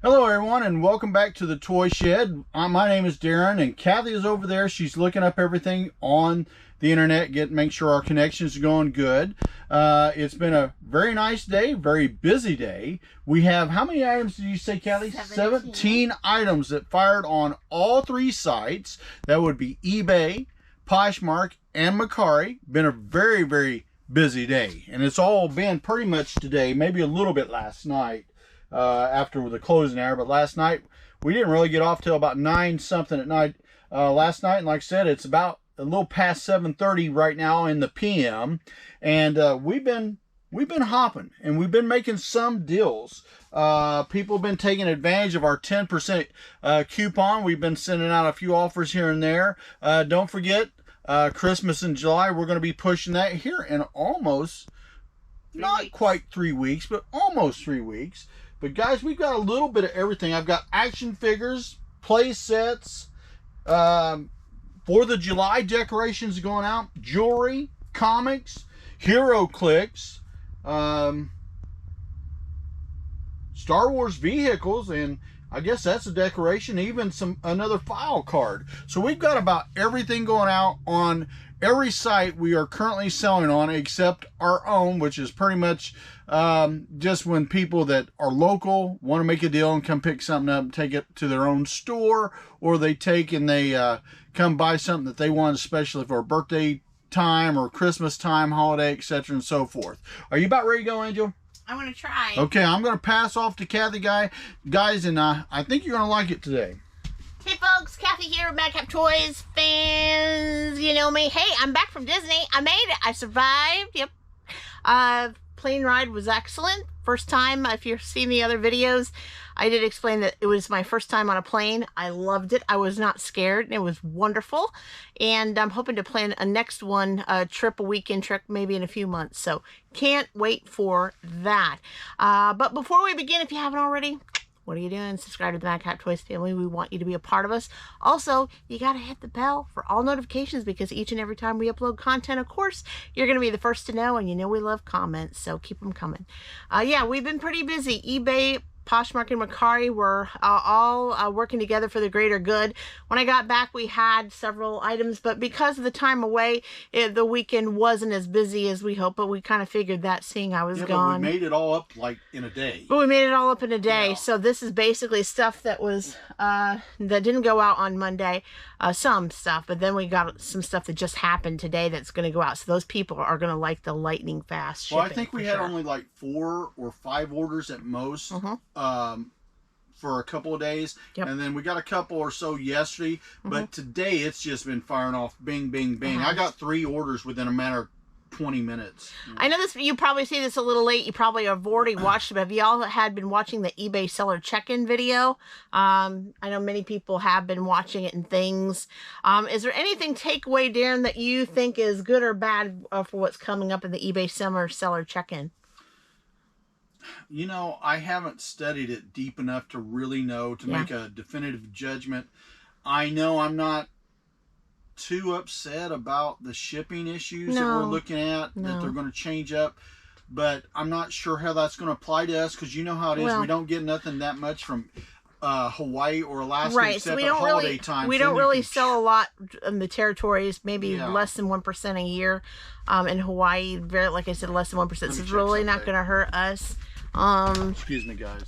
Hello everyone and welcome back to the Toy Shed. My name is Darren and Kathy is over there. She's looking up everything on the internet, make sure our connections are going good. It's been a very nice day, very busy day. We have, how many items did you say, Kathy? 17 items that fired on all three sites. That would be eBay, Poshmark, and Mercari. Been a very, very busy day, and it's all been pretty much today, maybe a little bit last night. After the closing hour, but last night we didn't really get off till about 9 something at night last night, and like I said, it's about a little past 7:30 right now in the PM, and we've been hopping and we've been making some deals. People have been taking advantage of our 10% coupon. We've been sending out a few offers here and there. Don't forget Christmas in July. We're going to be pushing that here in almost not quite 3 weeks, but almost 3 weeks. But guys, we've got a little bit of everything. I've got action figures, play sets, for the July decorations going out, jewelry, comics, hero clicks, Star Wars vehicles, and I guess that's a decoration, even another file card. So we've got about everything going out on every site we are currently selling on, except our own, which is pretty much just when people that are local want to make a deal and come pick something up and take it to their own store, or they take and they come buy something that they want, especially for a birthday time or Christmas time, holiday, etc. and so forth. Are you about ready to go, Angel? I'm going to try. Okay, I'm going to pass off to Kathy, guys, and I think you're going to like it today. Hey folks, Kathy here, Madcap Toys fans. You know me. Hey, I'm back from Disney. I made it. I survived. Yep. Plane ride was excellent. First time. If you've seen the other videos, I did explain that it was my first time on a plane. I loved it. I was not scared, and it was wonderful. And I'm hoping to plan a next one, a weekend trip, maybe in a few months. So can't wait for that. But before we begin, if you haven't already, what are you doing? Subscribe to the Madcap Toys family. We want you to be a part of us. Also, you got to hit the bell for all notifications, because each and every time we upload content, of course, you're going to be the first to know, and you know we love comments, so keep them coming. Yeah, we've been pretty busy. eBay, Poshmark, and Mercari were all working together for the greater good. When I got back, we had several items, but because of the time away, the weekend wasn't as busy as we hoped, but we kind of figured that, seeing I was gone. But we made it all up like in a day. But we made it all up in a day. Yeah. So this is basically stuff that was that didn't go out on Monday. Some stuff, but then we got some stuff that just happened today that's going to go out. So those people are going to like the lightning fast shipping. Well, I think we had only like 4 or 5 orders at most. For a couple of days, and then we got a couple or so yesterday, but today it's just been firing off, bing, bing, bing. I got 3 orders within a matter of 20 minutes. I know this, you probably see this a little late, you probably have already watched it, but if y'all had been watching the eBay seller check-in video, I know many people have been watching it and things. Is there anything takeaway, Darren, that you think is good or bad for what's coming up in the eBay seller check-in? You know, I haven't studied it deep enough to really know, to make a definitive judgment. I know I'm not too upset about the shipping issues that we're looking at, that they're going to change up, but I'm not sure how that's going to apply to us, because you know how it is. We don't get nothing that much from Hawaii or Alaska, except at holiday time. We don't really sell a lot in the territories, maybe less than 1% a year. In Hawaii, like I said, less than 1%. So it's really not going to hurt us. Excuse me, guys.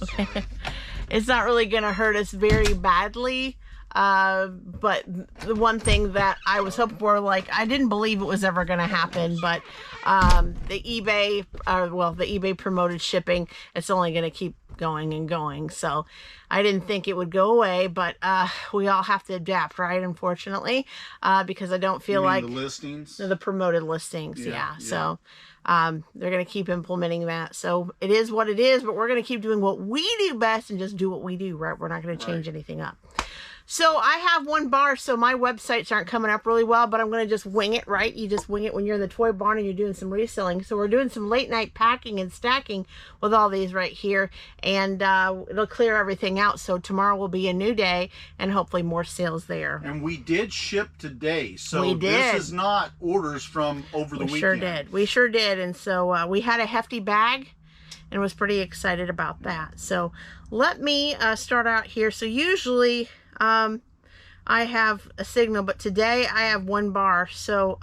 It's not really going to hurt us very badly. But the one thing that I was hoping for, like, I didn't believe it was ever going to happen, but the eBay, the eBay promoted shipping, it's only going to keep going and going. So I didn't think it would go away, but we all have to adapt, right? Unfortunately, because I don't feel like the listings, the promoted listings. Yeah. So they're going to keep implementing that. So it is what it is, but we're going to keep doing what we do best and just do what we do, right? We're not going to change anything up. So I have one bar, so my websites aren't coming up really well, but I'm going to just wing it, right? You just wing it when you're in the toy barn and you're doing some reselling. So we're doing some late night packing and stacking with all these right here, and it'll clear everything out. So tomorrow will be a new day and hopefully more sales there. And we did ship today, so this is not orders from over the weekend. We sure did. And so we had a hefty bag. and was pretty excited about that. So let me start out here. So usually I have a signal, but today I have 1 bar. So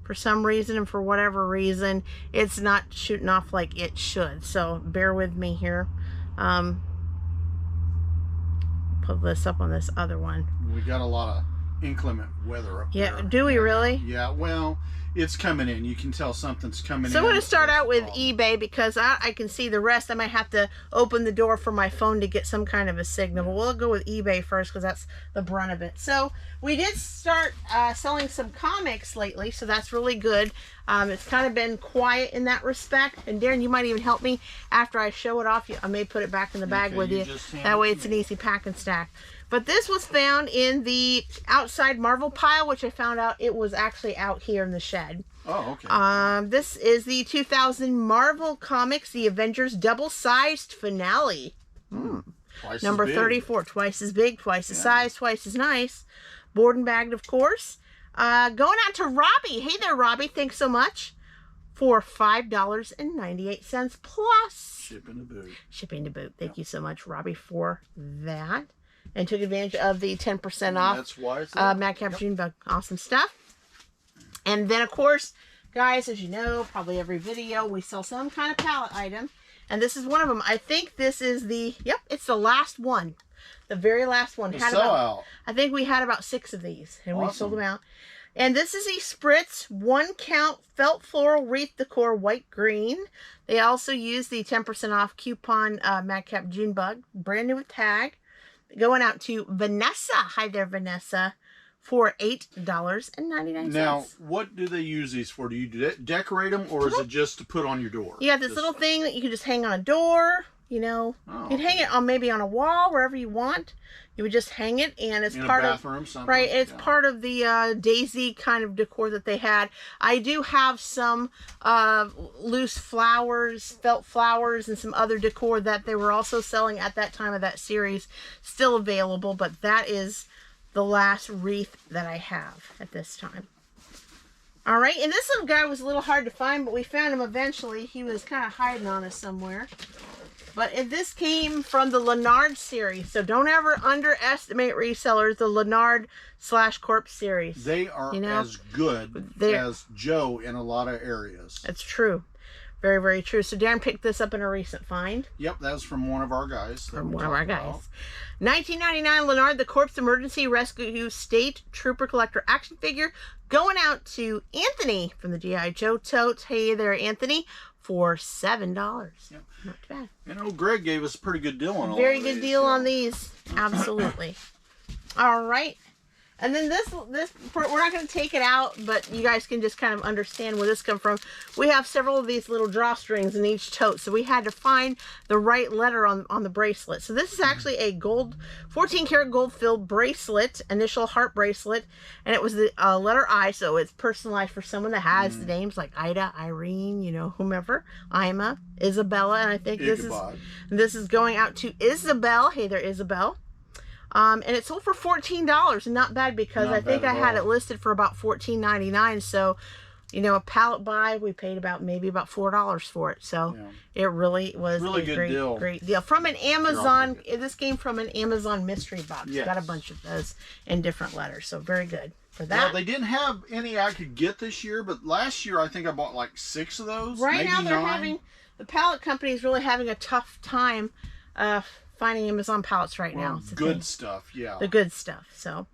for some reason and for whatever reason, it's not shooting off like it should. So bear with me here. Put this up on this other one. We got a lot of inclement weather up there. Yeah, do we really? Yeah, well, it's coming in. You can tell something's coming in. So I'm going to start out with eBay because I can see the rest. I might have to open the door for my phone to get some kind of a signal. But we'll go with eBay first because that's the brunt of it. So we did start selling some comics lately, so that's really good. It's kind of been quiet in that respect. And Daren, you might even help me after I show it off. I may put it back in the bag with you. That way it's an easy pack and stack. But this was found in the outside Marvel pile, which I found out it was actually out here in the shed. Oh, okay. This is the 2000 Marvel Comics, the Avengers double-sized finale. Number 34, twice as big, twice as size, twice as nice. Board and bagged, of course. Going out to Robbie. Hey there, Robbie. Thanks so much. For $5.98 plus shipping to boot. Shipping to boot. Thank you so much, Robbie, for that. And took advantage of the 10% off. That's why it's Madcap Junebug. Awesome stuff. And then, of course, guys, as you know, probably every video, we sell some kind of pallet item. And this is one of them. I think this is the, it's the last one. The very last one. I think we had about 6 of these. And we sold them out. And this is a Spritz 1 count felt floral wreath decor white green. They also use the 10% off coupon Madcap Junebug. Brand new with tag. Going out to Vanessa. Hi there, Vanessa. For $8.99. Now, what do they use these for? Do you decorate them, or is it just to put on your door? You got this little thing that you can just hang on a door. You know, you can hang it on maybe on a wall, wherever you want. You would just hang it, and it's part of right. It's part of the daisy kind of decor that they had. I do have some loose flowers, felt flowers, and some other decor that they were also selling at that time of that series, still available. But that is the last wreath that I have at this time. All right, and this little guy was a little hard to find, but we found him eventually. He was kind of hiding on us somewhere. But this came from the Leonard series, so don't ever underestimate resellers, the Leonard / Corp series. They are as good as Joe in a lot of areas. That's true. Very, very true. So Daren picked this up in a recent find. Yep, that was from one of our guys. From one of our guys. 1999 Leonard, the Corpse Emergency Rescue State Trooper Collector action figure. Going out to Anthony from the G.I. Joe totes. Hey there, Anthony. For $7. Yep. Not too bad. You know, Greg gave us a pretty good deal on all Very of good these, deal on these. Absolutely. All right. And then this, we're not going to take it out, but you guys can just kind of understand where this comes from. We have several of these little drawstrings in each tote, so we had to find the right letter on the bracelet. So this is actually a 14 karat gold filled bracelet, initial heart bracelet, and it was the letter I, so it's personalized for someone that has the names like Ida, Irene, you know, whomever, Ima, Isabella, and I think this is going out to Isabel. Hey there, Isabel. And it sold for $14, and not bad because I think I had it listed for about $14.99. So, you know, a pallet buy, we paid maybe about $4 for it. So it really was a great deal. From an Amazon, this came from an Amazon mystery box. Yes. Got a bunch of those in different letters. So very good for that. Well, they didn't have any I could get this year, but last year I think I bought like 6 of those. Right now they're the pallet company is really having a tough time finding Amazon pallets right now. Good stuff, yeah. The good stuff. So,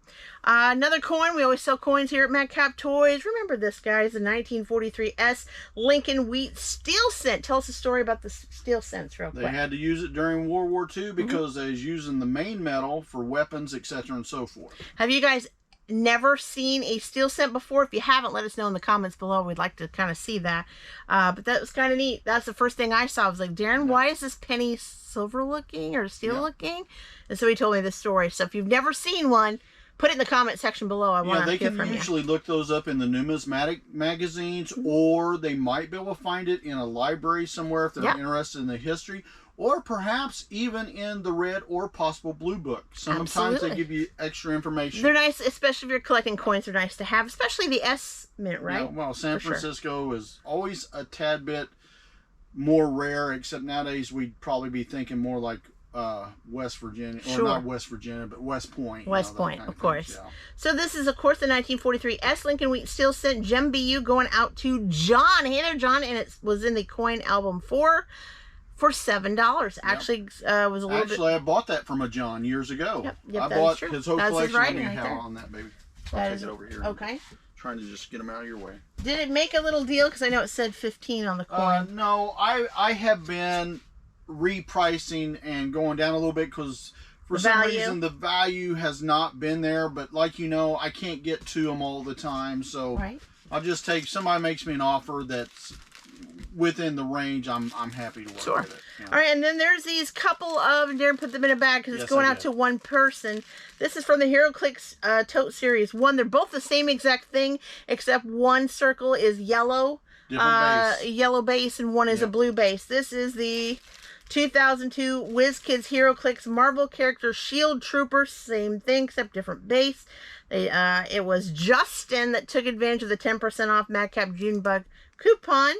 another coin. We always sell coins here at Madcap Toys. Remember this, guys, the 1943 S Lincoln Wheat steel cent. Tell us a story about the steel cents real quick. They had to use it during World War II because they was using the main metal for weapons, etc. and so forth. Have you guys never seen a steel cent before? If you haven't, let us know in the comments below. We'd like to kind of see that. But that was kind of neat. That's the first thing I saw. I was like, Daren, why is this penny silver looking or steel looking? And so he told me this story. So if you've never seen one, put it in the comment section below. I want to hear from you. They can usually look those up in the numismatic magazines, or they might be able to find it in a library somewhere if they're interested in the history. Or perhaps even in the red or possible blue book. Sometimes they give you extra information. They're nice, especially if you're collecting coins. They're nice to have, especially the S mint, right? Yeah, well, San Francisco is always a tad bit more rare, except nowadays we'd probably be thinking more like West Virginia, or not West Virginia, but West Point. West Point, of course. Yeah. So this is, of course, the 1943 S Lincoln Wheat Steel Cent Gem BU going out to John. Hey there, John, and it was in the coin album for $7. Actually, was a little bit. Actually, I bought that from a John years ago. Yep, I bought his whole collection. Let me have on that, baby. I'll take it over here. Okay. Trying to just get them out of your way. Did it make a little deal? Because I know it said 15 on the coin. No, I have been repricing and going down a little bit because for some reason the value has not been there. But like you know, I can't get to them all the time, so I'll just take. Somebody makes me an offer that's within the range. I'm happy to work with it. You know. All right, and then there's these couple of, Daren put them in a bag because it's going out to one person. This is from the HeroClix Tote Series 1. They're both the same exact thing, except one circle is yellow, yellow base, and one is a blue base. This is the 2002 WizKids HeroClix Marvel character Shield Trooper. Same thing, except different base. It was Justin that took advantage of the 10% off Madcap Junebug coupon.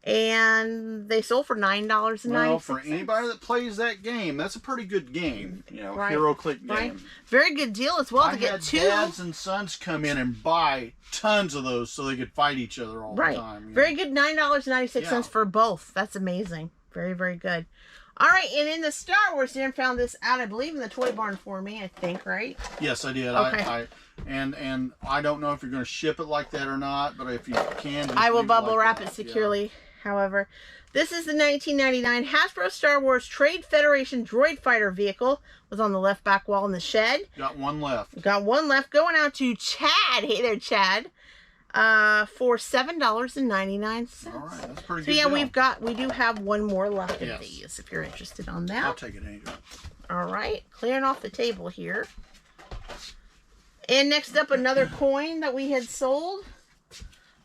And they sold for $9.96. Well, for anybody that plays that game, that's a pretty good game. You know, HeroClix game. Very good deal as well to get two. Dads and sons come in and buy tons of those so they could fight each other all the time. Very good, $9.96 for both. That's amazing. Very, very good. All right, and in the Star Wars, Daren found this out, I believe, in the Toy Barn for me, I think, right? Yes, I did. Okay. And I don't know if you're going to ship it like that or not, but if you can, I will bubble wrap it securely. However, this is the 1999 Hasbro Star Wars Trade Federation Droid Fighter vehicle. Was on the left back wall in the shed. Got one left. Got one left. Going out to Chad. Hey there, Chad. For $7.99. All right, that's pretty good. So yeah, deal. we do have one more left of these if you're interested on that. I'll take it, Angel. All right, clearing off the table here. And next up, another coin that we had sold.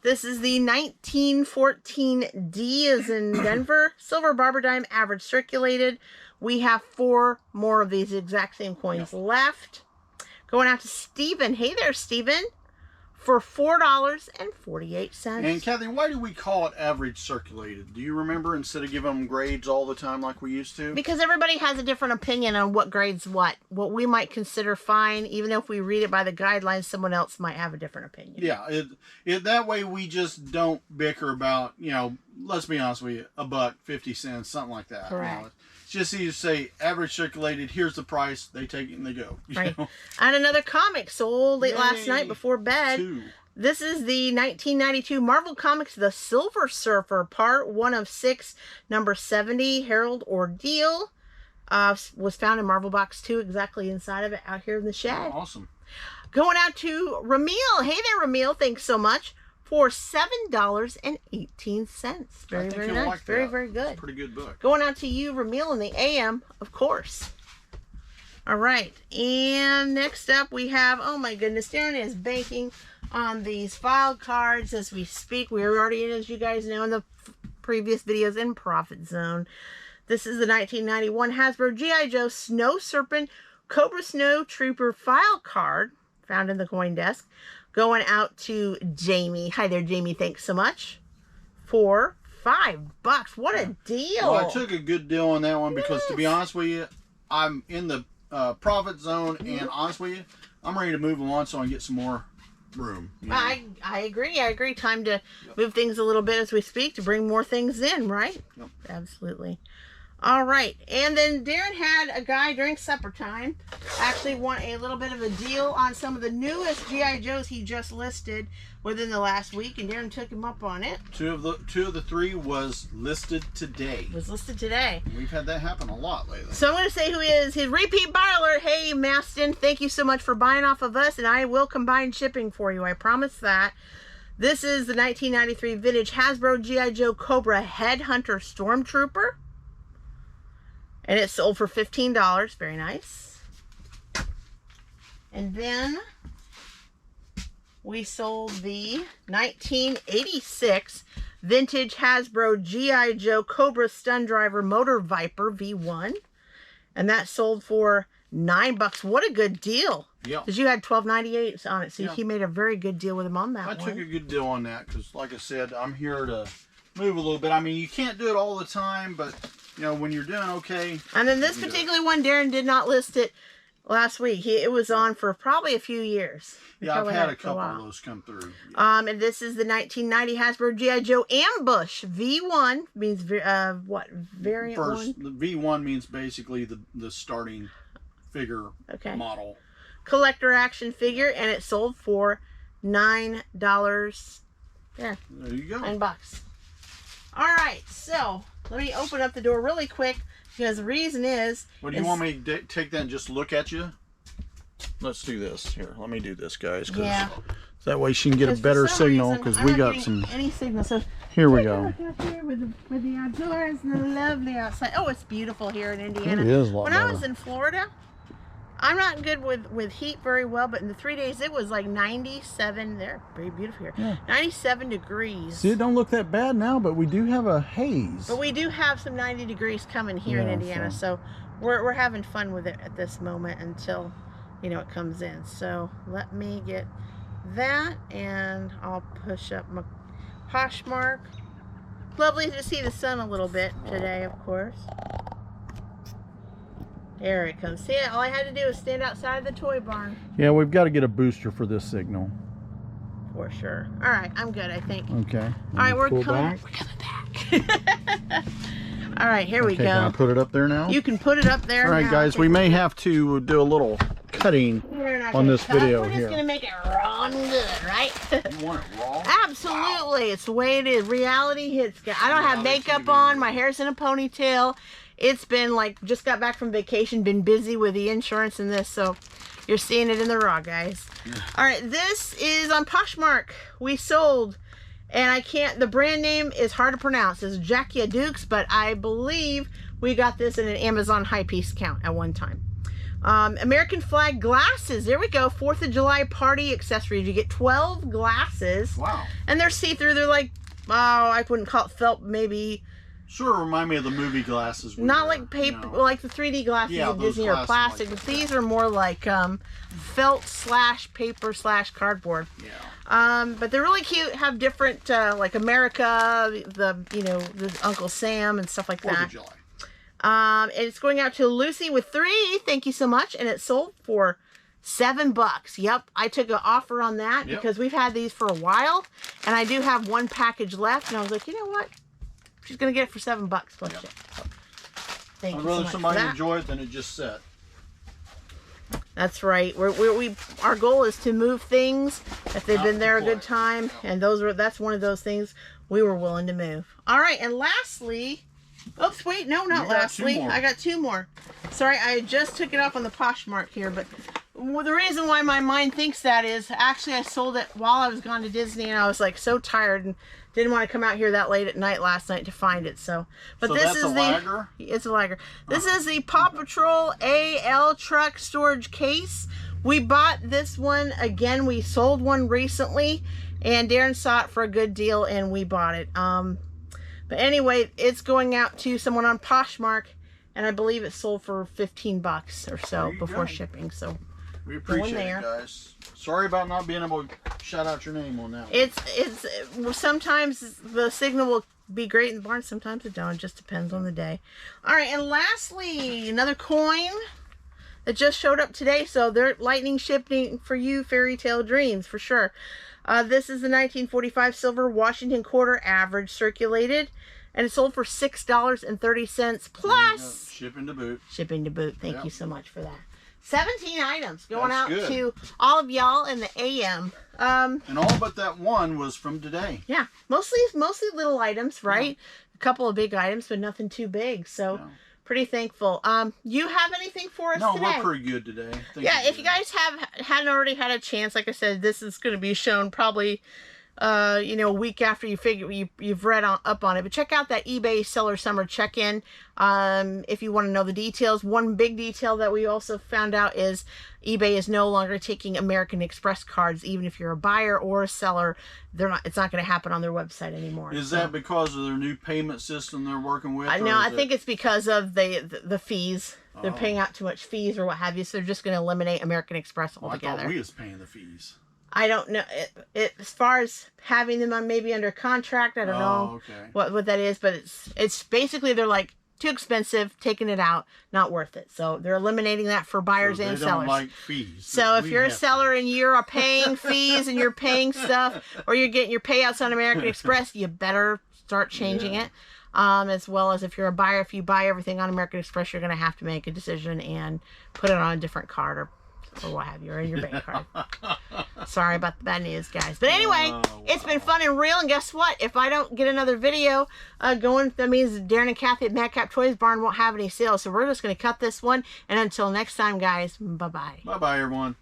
This is the 1914 D as in Denver. Silver Barber Dime, average circulated. We have 4 more of these exact same coins left. Going out to Steven. Hey there, Steven. For $4.48. And Kathy, why do we call it average circulated? Do you remember, instead of giving them grades all the time like we used to? Because everybody has a different opinion on what grades what. What we might consider fine, even though if we read it by the guidelines, someone else might have a different opinion. Yeah, that way we just don't bicker about, you know, let's be honest with you, $1.50, something like that. Correct. You know, it's just easy to say average circulated, here's the price, they take it and they go. Right. And another comic sold late last night before bed. 2. This is the 1992 Marvel Comics The Silver Surfer, part 1 of 6, number 70, Herald Ordeal. Was found in Marvel Box 2, exactly inside of it, out here in the shed. Awesome. Going out to Ramil. Hey there, Ramil. Thanks so much. For $7.18. Very, very nice. Like very, very good. It's a pretty good book. Going out to you, Ramil, in the AM, of course. All right. And next up we have, oh my goodness, Daren is banking on these file cards as we speak. We are already in, as you guys know, in the previous videos, in Profit Zone. This is the 1991 Hasbro G.I. Joe Snow Serpent Cobra Snow Trooper file card, found in the coin desk. Going out to Jamie. Hi there, Jamie. Thanks so much. For $5. What a deal. Well, I took a good deal on that one because, to be honest with you, I'm in the profit zone, and honest with you, I'm ready to move on so I can get some more room. You know? I agree. I agree. Time to move things a little bit as we speak to bring more things in, right? Yep. Absolutely. All right. And then Daren had a guy during supper time actually want a little bit of a deal on some of the newest G.I. Joes he just listed within the last week, and Daren took him up on it. Two of the 3 was listed today. We've had that happen a lot lately. So I'm going to say who he is. His repeat buyer alert. Hey, Maston, thank you so much for buying off of us, and I will combine shipping for you. I promise that. This is the 1993 vintage Hasbro G.I. Joe Cobra Headhunter Stormtrooper. And it sold for $15. Very nice. And then we sold the 1986 vintage Hasbro G.I. Joe Cobra Stun Driver Motor Viper V1. And that sold for $9. What a good deal. Yeah. Because you had $12.98 on it. So he made a very good deal with him on that one. I took a good deal on that because, like I said, I'm here to move a little bit. I mean, you can't do it all the time, but you know, when you're doing okay. And then this particular one, Daren did not list it last week. It was on for probably a few years. Yeah, I've had a couple of those come through. Yeah. And this is the 1990 Hasbro G.I. Joe Ambush V1. Means what? Variant First, 1? the V1 means basically the starting figure model. Collector action figure, and it sold for $9. There you go. $9. All right, so let me open up the door really quick because the reason is. What do you want me to take that and just look at you? Let's do this here. Let me do this, guys. Yeah. That way she can get a better signal because we got some. Any signal? So here we go. Here with the outdoors and the lovely outside. Oh, it's beautiful here in Indiana. It is a lot When better. I was in Florida, I'm not good with heat very well, but in the 3 days it was like 97. They're very beautiful here. Yeah. 97 degrees. See, it don't look that bad now, but we do have a haze. But we do have some 90 degrees coming here in Indiana, so we're having fun with it at this moment until, you know, it comes in. So let me get that, and I'll push up my Poshmark. Lovely to see the sun a little bit today, of course. There it comes. See, all I had to do was stand outside the toy barn. Yeah, we've got to get a booster for this signal. For sure. All right, I'm good, I think. Okay. All right, we're coming back. All right, here we go. Can I put it up there now? You can put it up there. All right, guys, we may have to do a little cutting on this video here. We're just going to make it raw and good, right? You want it raw? Absolutely. Wow. It's the way it is. Reality hits. I don't have makeup on. My hair's in a ponytail. It's been like, just got back from vacation, been busy with the insurance and this, so you're seeing it in the raw, guys. Yeah. All right, this is on Poshmark. We sold, and I can't, the brand name is hard to pronounce. It's Jackie Dukes, but I believe we got this in an Amazon high piece count at one time. American flag glasses. There we go. 4th of July party accessories. You get 12 glasses. Wow. And they're see-through. They're like, oh, I wouldn't call it felt, maybe. Sort of remind me of the movie glasses. Not like paper, like the 3D glasses of Disney or plastic. Like these are more like felt / paper / cardboard. Yeah. But they're really cute. Have different like America, the Uncle Sam and stuff like that. 4th of July. It's going out to Lucy with 3. Thank you so much, and it sold for $7. Yep, I took an offer on that because we've had these for a while, and I do have one package left, and I was like, you know what? She's gonna get it for $7 plus ship. Thank you so much. I'd rather somebody enjoy it than it just sit. That's right. Our goal is to move things if they've been there a good time, and that's one of those things we were willing to move. All right, and lastly, oops, wait, no, not lastly. I got 2 more. Sorry, I just took it off on the Poshmark here, but the reason why my mind thinks that is actually I sold it while I was gone to Disney, and I was like so tired and didn't want to come out here that late at night last night to find it. So this is the Lagger? It's a Lagger. This is the Paw Patrol AL truck storage case. We bought this one again. We sold one recently, and Daren saw it for a good deal, and we bought it. But anyway, it's going out to someone on Poshmark, and I believe it sold for $15 or so before shipping. So we appreciate it, guys. Sorry about not being able to shout out your name on that one. It's sometimes the signal will be great in the barn, sometimes it don't. It just depends on the day. All right, and lastly, another coin that just showed up today. So they're lightning shipping for you, Fairy Tale Dreams, for sure. This is the 1945 silver Washington quarter average circulated, and it sold for $6.30 plus shipping to boot. Shipping to boot. Thank you so much for that. 17 items going out to all of y'all in the AM. And all but that one was from today. Yeah, mostly little items, right? A couple of big items, but nothing too big. So pretty thankful. You have anything for us today? No, we're pretty good today. If you guys hadn't already had a chance, like I said, this is going to be shown probably a week after you've read up on it. But check out that eBay Seller Summer check-in if you want to know the details. One big detail that we also found out is eBay is no longer taking American Express cards, even if you're a buyer or a seller. It's not going to happen on their website anymore. Is that because of their new payment system they're working with? No, I think it's because of the fees. They're paying out too much fees or what have you, so they're just going to eliminate American Express altogether. I thought we was paying the fees. I don't know. As far as having them on maybe under contract, I don't know what that is, but it's basically they're like too expensive, taking it out, not worth it. So they're eliminating that for buyers and sellers. Don't like fees. So if you're a seller and you're paying fees and you're paying stuff, or you're getting your payouts on American Express, you better start changing it. As well as if you're a buyer, if you buy everything on American Express, you're going to have to make a decision and put it on a different card or what have you, or your bank card. Sorry about the bad news, guys. But anyway, it's been fun and real. And guess what? If I don't get another video going, that means Daren and Kathy at Madcap Toys Barn won't have any sales. So we're just going to cut this one. And until next time, guys, bye-bye. Bye-bye, everyone.